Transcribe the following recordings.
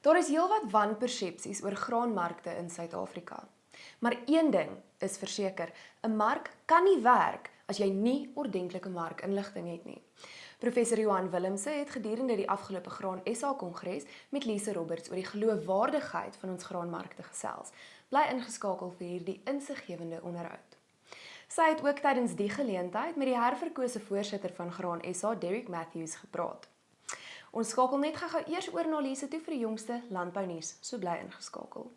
Daar is heelwat wanpersepsies oor graanmarkte in Suid-Afrika. Maar een ding is verseker, 'n mark kan nie werk as jy nie ordentlike markinligting het nie. Professor Johan Willemse het gedurende die afgelope Graan SA-kongres met Lise Roberts oor die geloofwaardigheid van ons graanmarkte gesels. Bly ingeskakel vir hierdie insiggewende onderhoud. Sy het ook tydens die geleentheid met die herverkose voorsitter van Graan SA, Derek Mathews, gepraat. Ons skakel net gou eers oor na Lise toe vir die jongste landbounuus, so bly ingeskakel.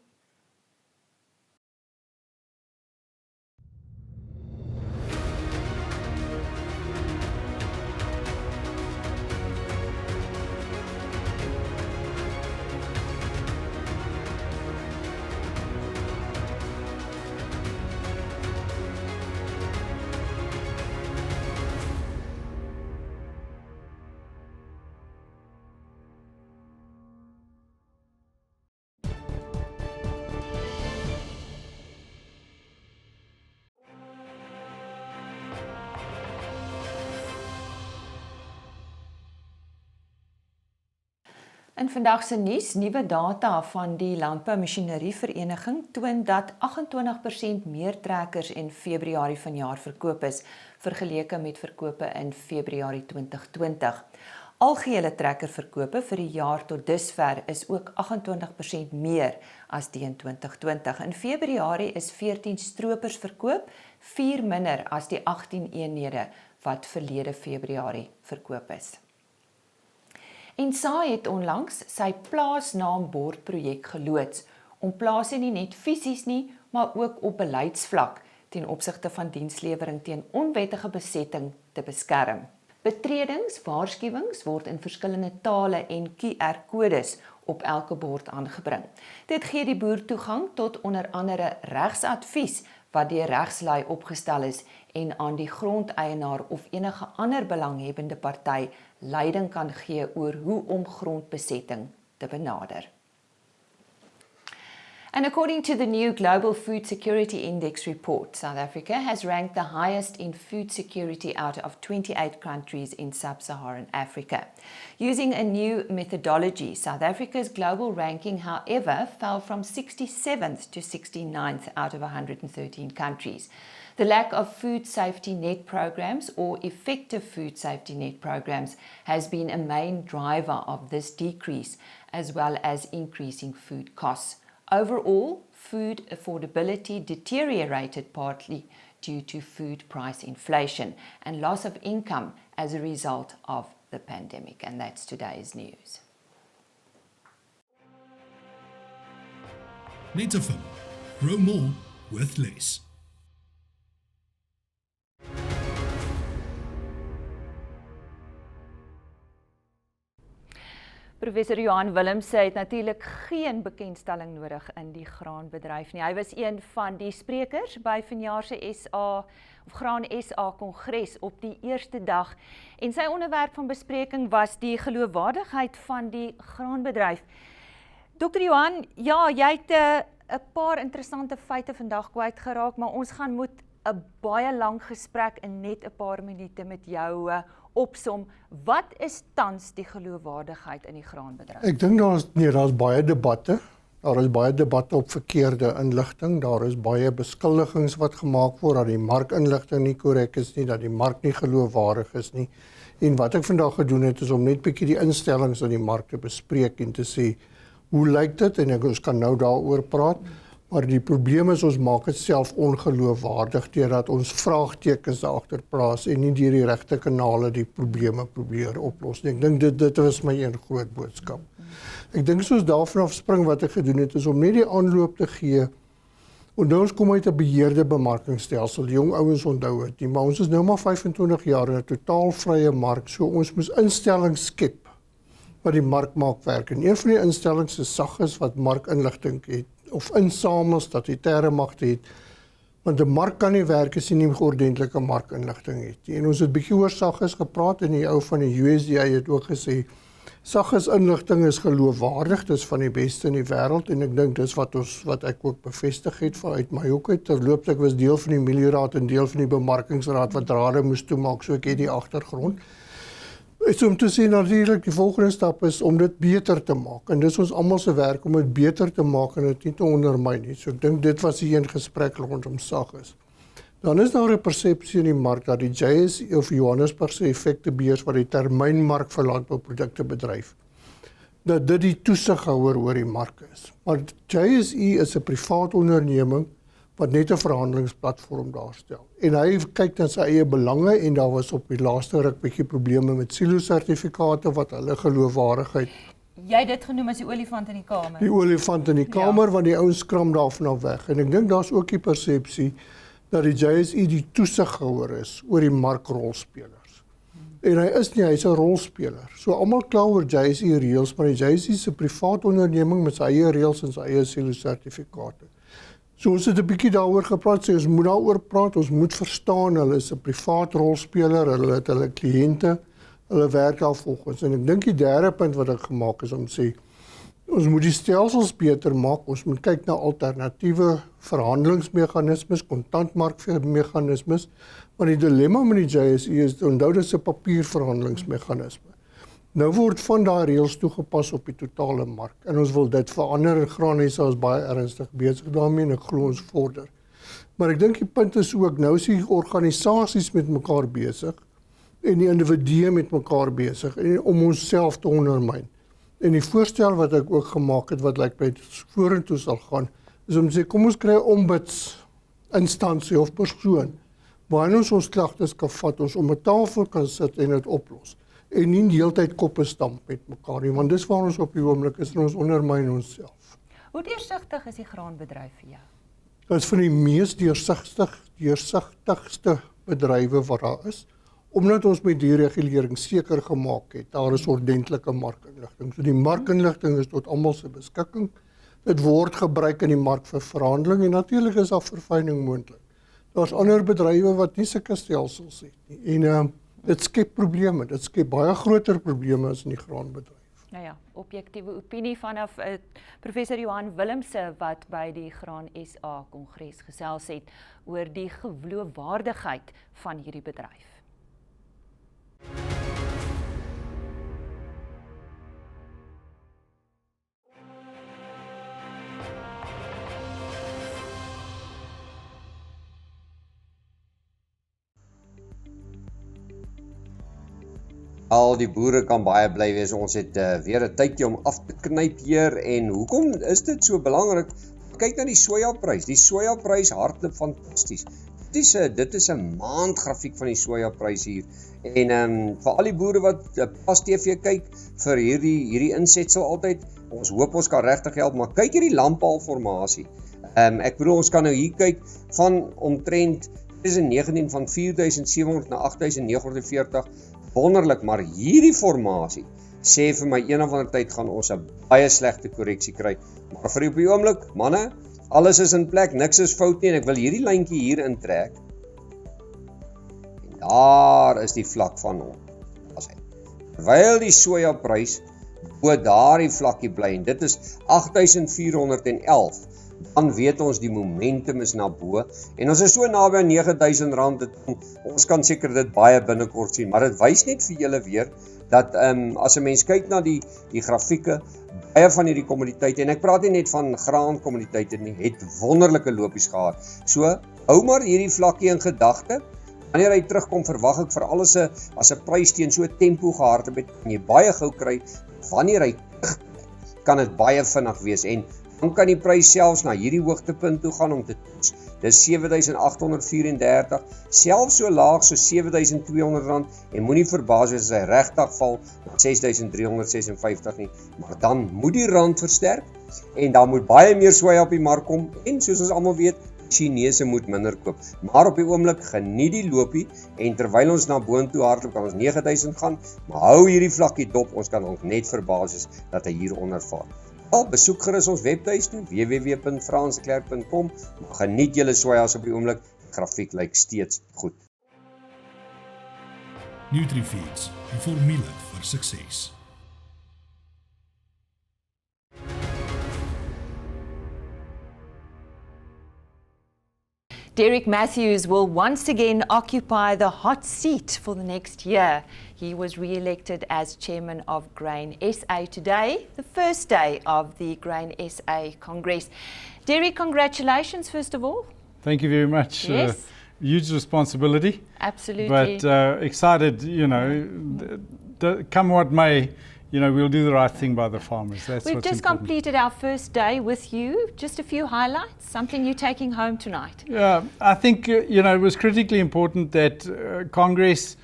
In vandag se nuus, nuwe data van die Landboumasjinerievereniging toon dat 28% meer trekkers in Februarie vanjaar verkoop is, vergeleke met verkope in Februarie 2020. Algehele trekkerverkope vir die jaar tot dusver is ook 28% meer as die in 2020. In Februarie is 14 stroopers verkoop, 4 minder as die 18 eenhede wat verlede Februarie verkoop is. En sy het onlangs sy Plaas naambordprojek geloods om plase nie net fisies nie, maar ook op beleidsvlak ten opsigte van dienslewering teen onwettige besetting te beskerm. Betredings, waarskuwings word in verskillende tale en QR-kodes op elke bord aangebring. Dit gee die boer toegang tot onder andere regsadvies wat deur regslui opgestel is en aan die grondeienaar of enige ander belanghebbende party leiding kan gee oor hoe om grondbesetting te benader. And according to the new Global Food Security Index report, South Africa has ranked the highest in food security out of 28 countries in sub-Saharan Africa. Using a new methodology, South Africa's global ranking, however, fell from 67th to 69th out of 113 countries. The lack of food safety net programs or effective food safety net programs has been a main driver of this decrease, as well as increasing food costs. Overall, food affordability deteriorated partly due to food price inflation and loss of income as a result of the pandemic. And that's today's news. Netafim. Grow more with less. Professor Johan Willemse het natuurlik geen bekendstelling nodig in die graanbedryf nie. Hy was een van die sprekers by vanjaar se Graan SA-kongres op die eerste dag en sy onderwerp van bespreking was die geloofwaardigheid van die graanbedryf. Dr. Johan, ja, jy het 'n paar interessante feite vandag kwyt geraak, maar ons gaan moet 'n baie lang gesprek in net 'n paar minute met jou opsom. Wat is tans die geloofwaardigheid in die graanbedryf? Ek dink daar's baie debatte. Daar is baie debatte op verkeerde inligting. Daar is baie beskuldigings wat gemaak word dat die markinligting nie korrek is nie, dat die mark nie geloofwaardig is nie. En wat ek vandag gedoen het is om net bietjie die instellings in die mark te bespreek en te sê hoe lyk dit, en ons kan nou daaroor praat. Maar die probleem is ons maak dit self ongeloofwaardig deurdat ons vraagtekens agter plaas en nie deur die regte kanale die probleme probeer oplos nie. Ek dink dit was my een groot boodskap. Ek dink soos daarvan af spring wat ek gedoen het is om net die aanloop te gee. Onthou ons kom uit 'n beheerde bemarkingstelsel. Die jong ouens onthou dit, maar ons is nou maar 25 jaar in 'n totaal vrye mark, so ons moes instellings skep wat die mark maak werk. En een van die instellings is SAGGIS wat markinligting het of insamel statutêre magte het, want 'n mark kan nie werk as jy nie ordentlike markinligting het. En ons het bietjie oor SAGGIS gepraat en die ou van die USDA het ook gesê SAGGIS inligting is geloofwaardig, dis van die beste in die wêreld en ek dink dis wat ek ook bevestig het vanuit my hoek uit. Terloops ek was deel van die Milieraad en deel van die bemarkingsraad wat rade moes toemaak, so ek het die agtergrond. Is om te sê natuurlik die volgende stap is om dit beter te maak. En dis ons almal se werk om dit beter te maak en dit nie te ondermyn nie. So ek dink dit was die een gesprek rondom SAGs. Dan is daar 'n persepsie in die mark dat die JSE of Johannesburg se effektebeurs wat die termynmark vir landbouprodukte bedryf, dat dit die toesighouer oor die mark is. Maar JSE is 'n privaat onderneming wat net 'n verhandelingsplatform daarstel. En hy kyk na sy eie belange en daar was op die laaste ruk bietjie probleme met silo-sertifikate wat hulle geloofwaardigheid. Jy het dit genoem as die olifant in die kamer. Die olifant in die kamer, want die ouens skram daarvan af weg. En ek dink daar's ook die persepsie dat die JSE die toesighouer is oor die markrolspelers. En hy is nie, hy's 'n rolspeler. So almal kla oor JSE reëls, maar die JSE is 'n privaat onderneming met sy eie reëls en sy eie silo-sertifikate. So ons het 'n bietjie daaroor gepraat, sê ons moet daaroor praat, ons moet verstaan, hulle is 'n privaat rolspeler, hulle het hulle kliënte, hulle werk daar volgens. En ek dink die derde punt wat ek gemaak is om sê, ons moet die stelsels beter maak, ons moet kyk na alternatiewe verhandelingsmeganismes, kontantmarkmeganismes, maar die dilemma met die JSE is, onthou dit is 'n papierverhandelingsmeganisme. Nou word van daai reëls toegepas op die totale mark en ons wil dit verander en Graan SA is baie ernstig besig daarmee en ek glo ons vorder. Maar ek dink die punt is ook, nou is die organisasies met mekaar besig en die individue met mekaar besig om onsself te ondermyn. En die voorstel wat ek ook gemaak het, wat lyk my vorentoe sal gaan, is om te sê, kom ons kry 'n ombudsinstansie of persoon, waarin ons klagtes kan vat, ons om 'n tafel kan sit en dit oplos. En nie die hele tyd koppe stamp met mekaar nie, want dis waar ons op die oomblik is en ons ondermyn onsself. Hoe deursigtig is die graanbedryf vir jou? Dit is van die mees deursigtigste bedrywe wat daar is, omdat ons met die regulering seker gemaak het, daar is ordentlike markinligting. So die markinligting is tot almal se beskikking. Dit word gebruik in die mark vir verhandeling en natuurlik is daar verfyning moontlik. Daar's ander bedrywe wat nie sulke stelsels het nie. En dit skep probleme, dit skep baie groter probleme as in die graanbedryf. Nou ja, objektiewe opinie vanaf professor Johan Willemse wat by die Graan SA-kongres gesels het oor die geloofwaardigheid van hierdie bedryf. Al die boere kan baie bly wees, ons het weer 'n tydjie om af te knyp hier en hoekom is dit so belangrik? Kyk na die sojaprys, die sojaprys hardloop fantasties. Dit is 'n maandgrafiek van die sojaprys hier en vir al die boere wat Plaas TV kyk vir hierdie insetsel altyd, ons hoop ons kan regtig help, maar kyk hierdie landbouformasie. Ek bedoel ons kan nou hier kyk van omtrent 2019 van 4700 na 8940. Wonderlik, maar hierdie formasie sê vir my een of ander tyd gaan ons 'n baie slegte korreksie kry. Maar vir op die oomblik, manne, alles is in plek, niks is fout nie en ek wil hierdie lyntjie hier intrek. En daar is die vlak van hom. Terwyl die sojaprys bo daardie vlakkie bly en dit is 8411. Dan weet ons die momentum is na bo en ons is so naby aan R9000, ons kan seker dit baie binnekort sien, maar dit wys net vir julle weer dat as 'n mens kyk na die grafieke, baie van hierdie kommoditeite en ek praat nie net van graankommoditeite nie, het wonderlike lopies gehad. So hou maar hierdie vlakkie in gedagte. Wanneer hy terugkom, verwag ek vir alles as 'n prys teen so 'n tempo gehardloop het, kan jy baie gou kry. Wanneer hy kan dit baie vinnig wees en dan kan die prys selfs na hierdie hoogtepunt toe gaan om te toets. Dis R7834, selfs so laag so R7200 en moenie verbaas wees as hy regtig val na R6356 nie. Maar dan moet die rand versterk en dan moet baie meer soja op die mark kom en soos ons almal weet, Chinese moet minder koop. Maar op die oomblik geniet die loopie en terwyl ons na boontoe hardloop kan ons 9000 gaan, maar hou hierdie vlakkie dop, ons kan ook net verbaas wees dat hy hier onder vaar. Besoek gerus ons webtuiste www.fransklerk.com. Geniet julle sojas op die oomblik. Die grafiek lyk steeds goed. NutriFeeds, die formule vir sukses. Derek Mathews will once again occupy the hot seat for the next year. He was re-elected as chairman of Graan SA today, the first day of the Graan SA-kongres. Derek, congratulations first of all. Thank you very much. Yes. Huge responsibility. Absolutely. But excited, come what may, we'll do the right thing by the farmers. That's We've what's just important. completed our first day with you. Just a few highlights, something you're taking home tonight. Yeah, I think, it was critically important that Congress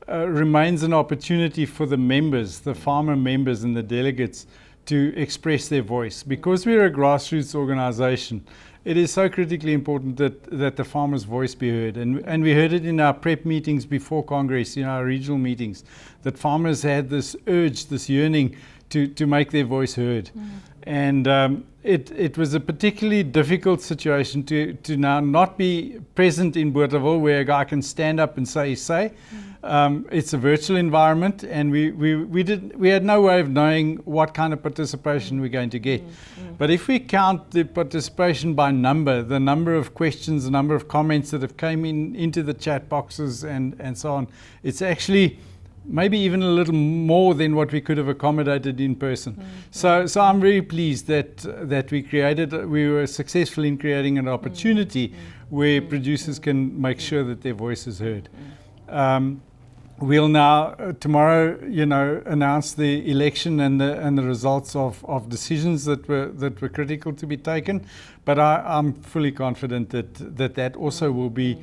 remains an opportunity for the members, the farmer members and the delegates to express their voice. Because we're a grassroots organization, it is so critically important that the farmers' voice be heard. And we heard it in our prep meetings before Congress, in our regional meetings, that farmers had this urge, this yearning to make their voice heard. And it was a particularly difficult situation to now not be present in Bothaville, where a guy can stand up and say his say. It's a virtual environment, and we had no way of knowing what kind of participation we're going to get. But if we count the participation by number, the number of questions, the number of comments that have come into the chat boxes and so on, it's actually maybe even a little more than what we could have accommodated in person. So I'm very pleased that we were successful in creating an opportunity where producers can make sure that their voice is heard. We'll now tomorrow, announce the election and the results of decisions that were critical to be taken. But I'm fully confident that also will be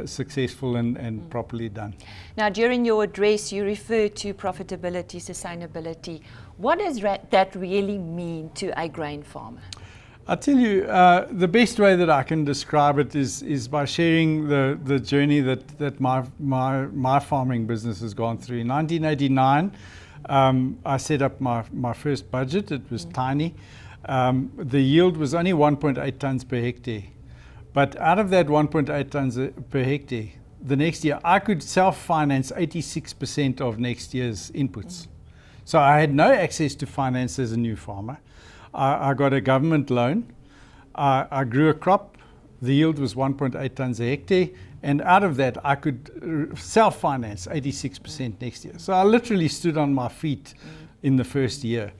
successful and properly done. Now, during your address, you referred to profitability, sustainability. What does that really mean to a grain farmer? I'll tell you, the best way that I can describe it is by sharing the journey that my farming business has gone through. In 1989, I set up my first budget. It was tiny. The yield was only 1.8 tons per hectare. But out of that 1.8 tons per hectare, the next year I could self-finance 86% of next year's inputs. So I had no access to finance as a new farmer. I got a government loan. I grew a crop. The yield was 1.8 tons a hectare. And out of that, I could self-finance 86% next year. So I literally stood on my feet in the first year.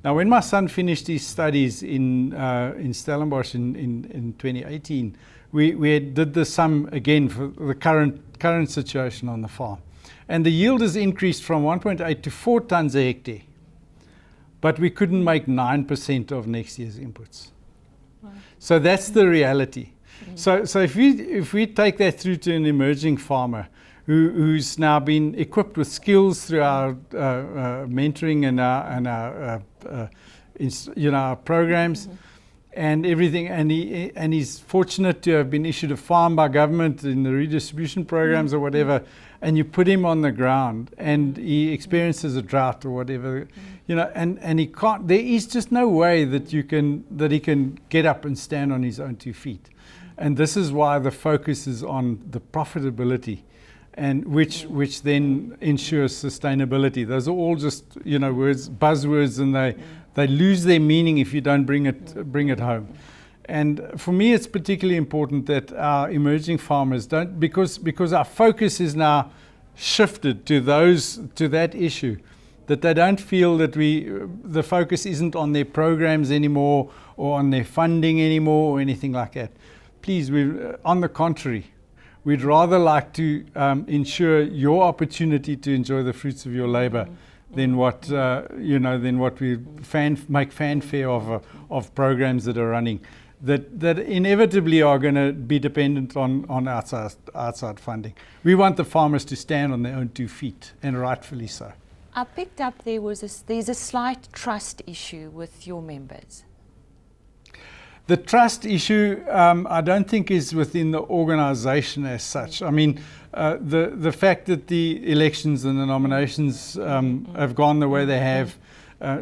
Now, when my son finished his studies in Stellenbosch in 2018, we did the sum again for the current situation on the farm. And the yield has increased from 1.8 to 4 tons a hectare. But we couldn't make 9% of next year's inputs. Wow. So that's the reality. So if we take that through to an emerging farmer who's now been equipped with skills through our mentoring and our programs and everything, and he's fortunate to have been issued a farm by government in the redistribution programs or whatever, and you put him on the ground and he experiences a drought or whatever, and he can't. There is just no way that he can get up and stand on his own 2 feet, and this is why the focus is on the profitability, and which then ensures sustainability. Those are all just buzzwords, and they lose their meaning if you don't bring it home. And for me, it's particularly important that our emerging farmers don't, because our focus is now shifted to that issue, that they don't feel that the focus isn't on their programs anymore or on their funding anymore or anything like that. Please, on the contrary, we'd rather like to ensure your opportunity to enjoy the fruits of your labor than what we make fanfare of programs that are running that inevitably are going to be dependent on outside funding. We want the farmers to stand on their own 2 feet, and rightfully so. I picked up there's a slight trust issue with your members. The trust issue, I don't think is within the organisation as such. I mean, the fact that the elections and the nominations have gone the way they have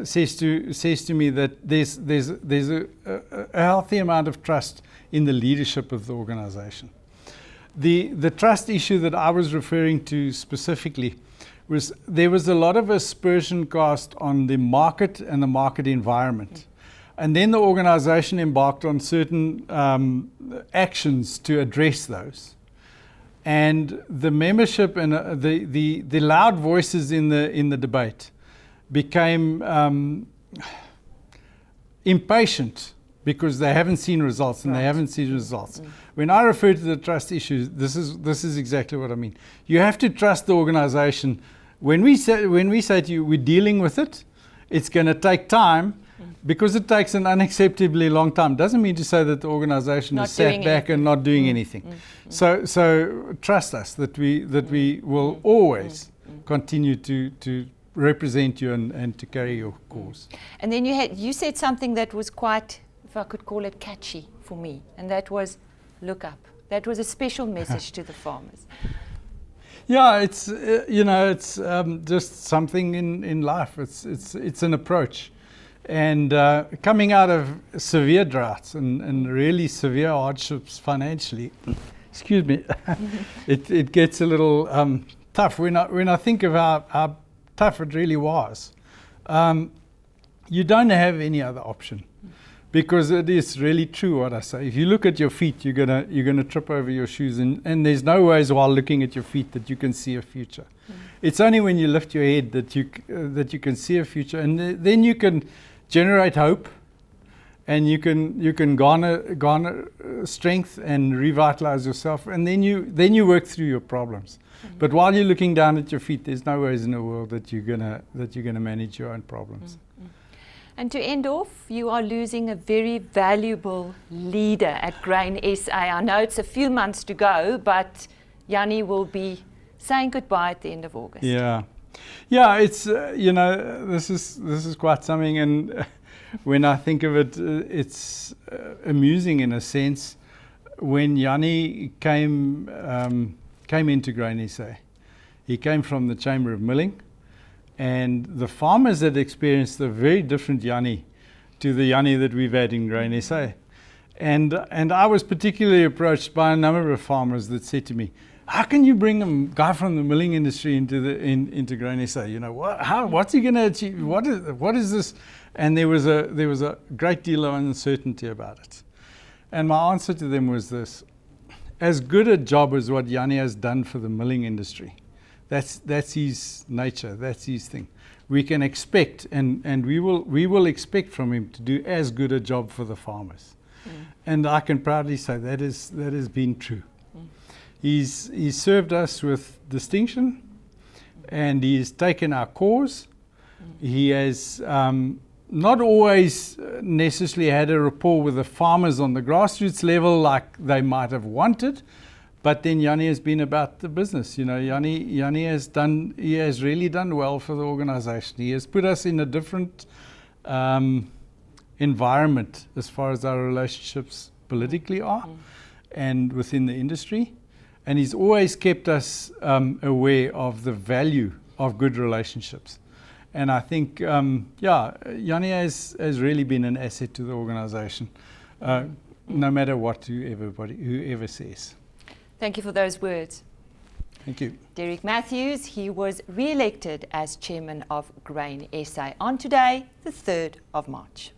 says to me that there's a healthy amount of trust in the leadership of the organisation. The trust issue that I was referring to specifically was there was a lot of aspersion cast on the market and the market environment. And then the organisation embarked on certain actions to address those. And the membership and the loud voices in the debate became impatient because they haven't seen results and they haven't seen results. When I refer to the trust issues, this is exactly what I mean. You have to trust the organisation. When we say to you, we're dealing with it, it's going to take time. Because it takes an unacceptably long time, doesn't mean to say that the organisation is sat back and not doing anything. So trust us that we will always continue to represent you and to carry your cause. And then you said something that was quite, if I could call it, catchy for me, and that was look up. That was a special message to the farmers. Yeah, it's it's just something in life. It's an approach. And coming out of severe droughts and really severe hardships financially, excuse me, it gets a little tough. When I think of how tough it really was, you don't have any other option, because it is really true what I say. If you look at your feet, you're gonna trip over your shoes, and there's no ways while looking at your feet that you can see a future. It's only when you lift your head that you can see a future, and then you can generate hope, and you can garner strength and revitalize yourself, and then you work through your problems. But while you're looking down at your feet, there's no ways in the world that you're gonna manage your own problems. And to end off, you are losing a very valuable leader at Graan SA. I know it's a few months to go, but Jannie will be saying goodbye at the end of August. Yeah, it's this is quite something, and when I think of it, it's amusing in a sense. When Jannie came into Graan SA, he came from the Chamber of Milling, and the farmers had experienced a very different Jannie to the Jannie that we've had in Graan SA, and I was particularly approached by a number of farmers that said to me, how can you bring a guy from the milling industry into Graan SA? What's he going to achieve? What is this? And there was a great deal of uncertainty about it. And my answer to them was this: as good a job as what Jannie has done for the milling industry, that's his nature, that's his thing. We can expect, and we will expect from him to do as good a job for the farmers. And I can proudly say that has been true. He's served us with distinction, and he's taken our cause. He has not always necessarily had a rapport with the farmers on the grassroots level like they might have wanted, but then Jannie has been about the business. Jannie has really done well for the organisation. He has put us in a different environment as far as our relationships politically are and within the industry. And he's always kept us aware of the value of good relationships. And I think, Jannie has really been an asset to the organisation, no matter what whoever says. Thank you for those words. Thank you. Derek Mathews, he was re-elected as chairman of Graan SA on today, the 3rd of March.